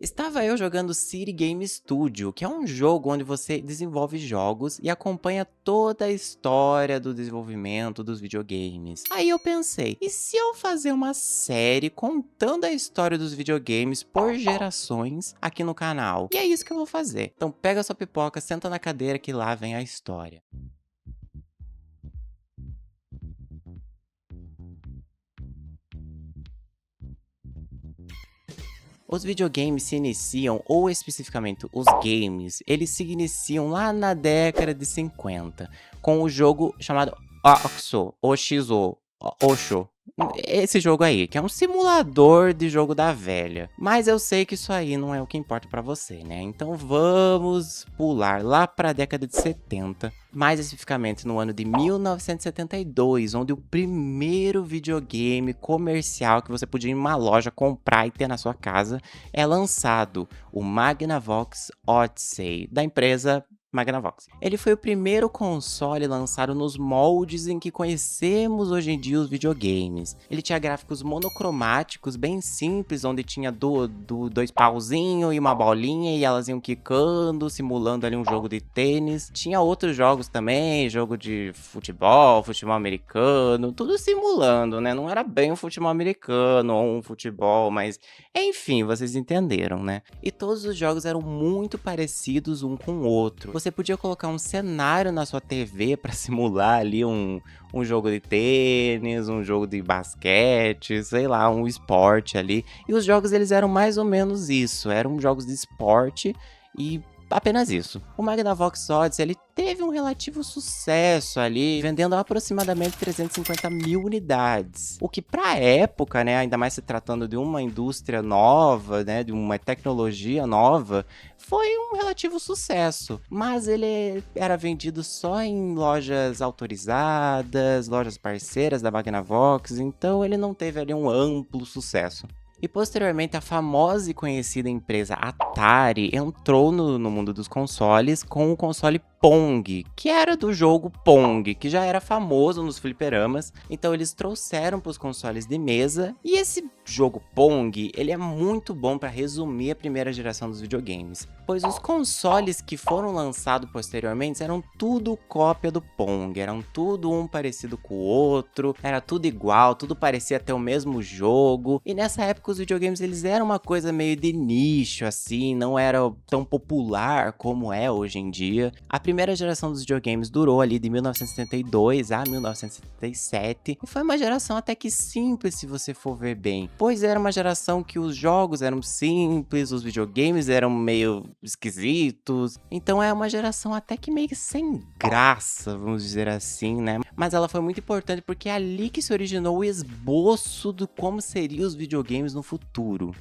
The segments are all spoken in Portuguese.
Estava eu jogando City Game Studio, que é um jogo onde você desenvolve jogos e acompanha toda a história do desenvolvimento dos videogames. Aí eu pensei, e se eu fazer uma série contando a história dos videogames por gerações aqui no canal? E é isso que eu vou fazer. Então pega sua pipoca, senta na cadeira que lá vem a história. Os videogames se iniciam, ou especificamente os games, eles se iniciam lá na década de 50, com o jogo chamado OXO, Osho. Esse jogo aí, que é um simulador de jogo da velha. Mas eu sei que isso aí não é o que importa pra você, né? Então vamos pular lá pra década de 70, mais especificamente no ano de 1972, onde o primeiro videogame comercial que você podia ir em uma loja comprar e ter na sua casa é lançado, o Magnavox Odyssey, da empresa Magnavox. Ele foi o primeiro console lançado nos moldes em que conhecemos hoje em dia os videogames. Ele tinha gráficos monocromáticos bem simples, onde tinha dois pauzinhos e uma bolinha e elas iam quicando, simulando ali um jogo de tênis. Tinha outros jogos também, jogo de futebol americano, tudo simulando, né? Não era bem um futebol americano ou um futebol, mas enfim, vocês entenderam, né? E todos os jogos eram muito parecidos um com o outro. Você podia colocar um cenário na sua TV para simular ali um jogo de tênis, um jogo de basquete, sei lá, um esporte ali. E os jogos eles eram mais ou menos isso, eram jogos de esporte e apenas isso. O Magnavox Odyssey ele teve um relativo sucesso ali, vendendo aproximadamente 350 mil unidades. O que pra época, né, ainda mais se tratando de uma indústria nova, né, de uma tecnologia nova, foi um relativo sucesso. Mas ele era vendido só em lojas autorizadas, lojas parceiras da Magnavox, então ele não teve ali um amplo sucesso. E posteriormente a famosa e conhecida empresa Atari entrou no mundo dos consoles com o console Pong, que era do jogo Pong, que já era famoso nos fliperamas, então eles trouxeram para os consoles de mesa, e esse jogo Pong, ele é muito bom para resumir a primeira geração dos videogames, pois os consoles que foram lançados posteriormente eram tudo cópia do Pong, eram tudo um parecido com o outro, era tudo igual, tudo parecia ter o mesmo jogo, e nessa época os videogames eles eram uma coisa meio de nicho assim, não era tão popular como é hoje em dia. A primeira geração dos videogames durou ali de 1972 a 1977 e foi uma geração até que simples se você for ver bem, pois era uma geração que os jogos eram simples, os videogames eram meio esquisitos, então é uma geração até que meio que sem graça, vamos dizer assim, né? Mas ela foi muito importante porque é ali que se originou o esboço do como seriam os videogames no futuro.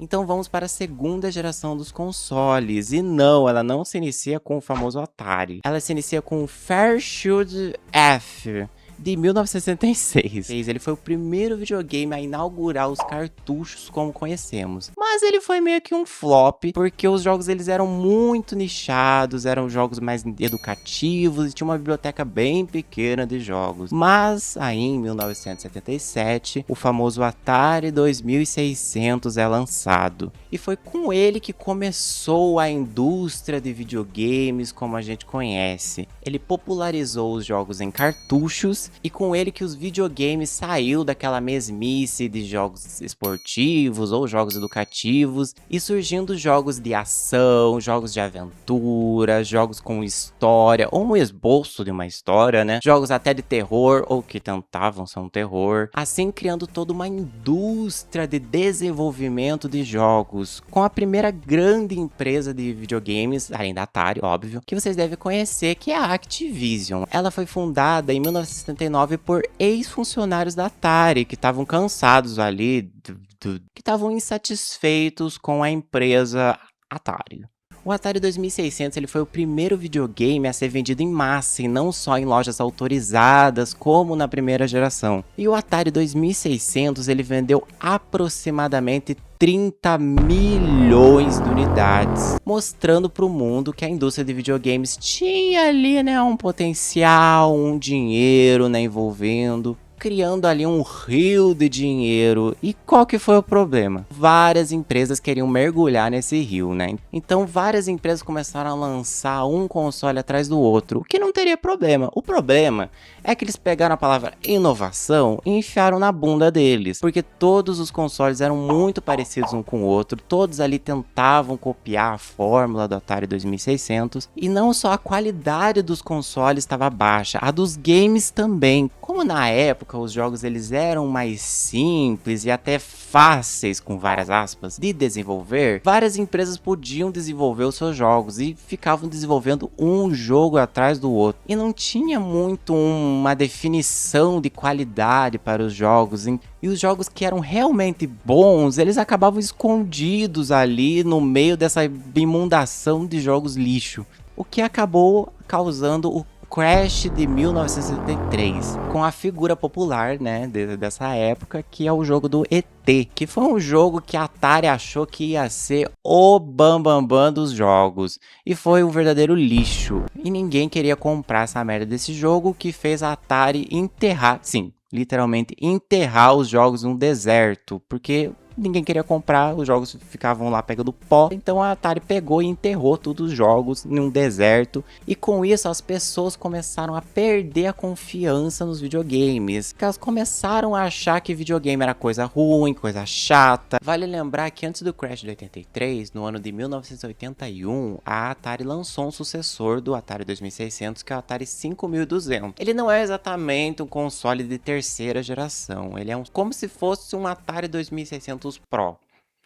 Então vamos para a segunda geração dos consoles, e não, ela não se inicia com o famoso Atari, ela se inicia com o Fairchild F, de 1966. Ele foi o primeiro videogame a inaugurar os cartuchos como conhecemos. Mas ele foi meio que um flop, porque os jogos eles eram muito nichados, eram jogos mais educativos e tinha uma biblioteca bem pequena de jogos. Mas aí em 1977, o famoso Atari 2600 é lançado. E foi com ele que começou a indústria de videogames como a gente conhece. Ele popularizou os jogos em cartuchos e com ele que os videogames saiu daquela mesmice de jogos esportivos ou jogos educativos e surgindo jogos de ação, jogos de aventura, jogos com história ou um esboço de uma história, né? Jogos até de terror ou que tentavam ser um terror, assim criando toda uma indústria de desenvolvimento de jogos, com a primeira grande empresa de videogames, além da Atari, óbvio, que vocês devem conhecer, que é a Activision. Ela foi fundada em 1979 por ex-funcionários da Atari, que estavam cansados ali, que estavam insatisfeitos com a empresa Atari. O Atari 2600 ele foi o primeiro videogame a ser vendido em massa e não só em lojas autorizadas como na primeira geração. E o Atari 2600 ele vendeu aproximadamente 30 milhões de unidades, mostrando para o mundo que a indústria de videogames tinha ali, né, um potencial, um dinheiro, né, envolvendo. criando ali um rio de dinheiro. E qual que foi o problema? Várias empresas queriam mergulhar nesse rio, né? Então várias empresas começaram a lançar um console atrás do outro, o que não teria problema. O problema é que eles pegaram a palavra inovação e enfiaram na bunda deles, porque todos os consoles eram muito parecidos um com o outro, todos ali tentavam copiar a fórmula do Atari 2600, e não só a qualidade dos consoles estava baixa, a dos games também. Como na época os jogos eles eram mais simples e até fáceis, com várias aspas, de desenvolver, várias empresas podiam desenvolver os seus jogos e ficavam desenvolvendo um jogo atrás do outro. E não tinha muito uma definição de qualidade para os jogos, hein? E os jogos que eram realmente bons, eles acabavam escondidos ali no meio dessa inundação de jogos lixo, o que acabou causando o Crash de 1973, com a figura popular, né, dessa época, que é o jogo do ET, que foi um jogo que a Atari achou que ia ser o bambambam dos jogos, e foi um verdadeiro lixo, e ninguém queria comprar essa merda desse jogo, que fez a Atari enterrar, sim, literalmente enterrar os jogos num deserto, porque ninguém queria comprar, os jogos ficavam lá pegando pó, então a Atari pegou e enterrou todos os jogos num deserto, e com isso as pessoas começaram a perder a confiança nos videogames, porque elas começaram a achar que videogame era coisa ruim, coisa chata. Vale lembrar que antes do Crash de 83, no ano de 1981, a Atari lançou um sucessor do Atari 2600, que é o Atari 5200. Ele não é exatamente um console de terceira geração, ele é como se fosse um Atari 2600 Pro.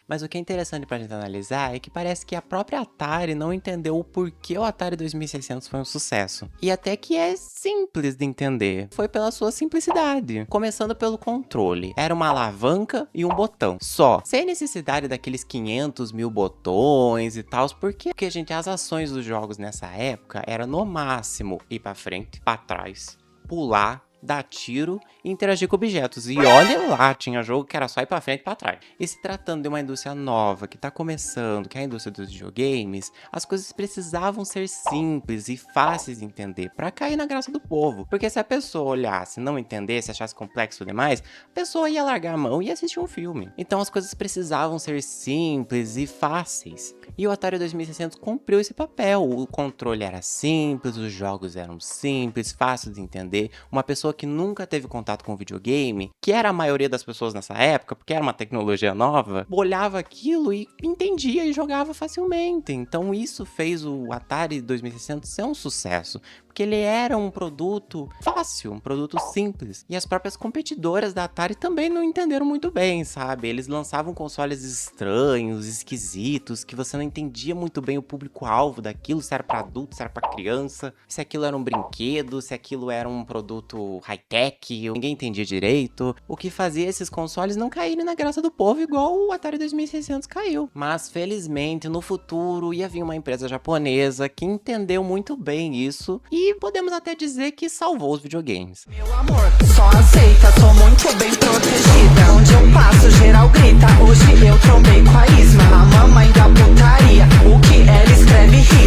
Mas o que é interessante pra gente analisar é que parece que a própria Atari não entendeu o porquê o Atari 2600 foi um sucesso. E até que é simples de entender. Foi pela sua simplicidade. Começando pelo controle. Era uma alavanca e um botão. Só. Sem necessidade daqueles 500 mil botões e tal. Porque gente, as ações dos jogos nessa época era no máximo ir pra frente, pra trás, pular, dar tiro e interagir com objetos. E olha lá, tinha jogo que era só ir pra frente e pra trás. E se tratando de uma indústria nova, que tá começando, que é a indústria dos videogames, as coisas precisavam ser simples e fáceis de entender, pra cair na graça do povo. Porque se a pessoa olhasse, não entendesse, achasse complexo demais, a pessoa ia largar a mão e assistir um filme. Então as coisas precisavam ser simples e fáceis. E o Atari 2600 cumpriu esse papel. O controle era simples, os jogos eram simples, fáceis de entender. Uma pessoa que nunca teve contato com videogame, que era a maioria das pessoas nessa época, porque era uma tecnologia nova, olhava aquilo e entendia e jogava facilmente. Então isso fez o Atari 2600 ser um sucesso, porque ele era um produto fácil, um produto simples. E as próprias competidoras da Atari também não entenderam muito bem, sabe? Eles lançavam consoles estranhos, esquisitos, que você não entendia muito bem o público-alvo daquilo, se era para adulto, se era para criança, se aquilo era um brinquedo, se aquilo era um produto high-tech, ninguém entendia direito. O que fazia esses consoles não caírem na graça do povo igual o Atari 2600 caiu. Mas felizmente no futuro ia vir uma empresa japonesa que entendeu muito bem isso e podemos até dizer que salvou os videogames. Meu amor, só aceita, tô muito bem protegida. Onde eu passo, geral grita. Hoje eu trombei com a Isma, a mamãe da putaria. O que ela escreve irrita.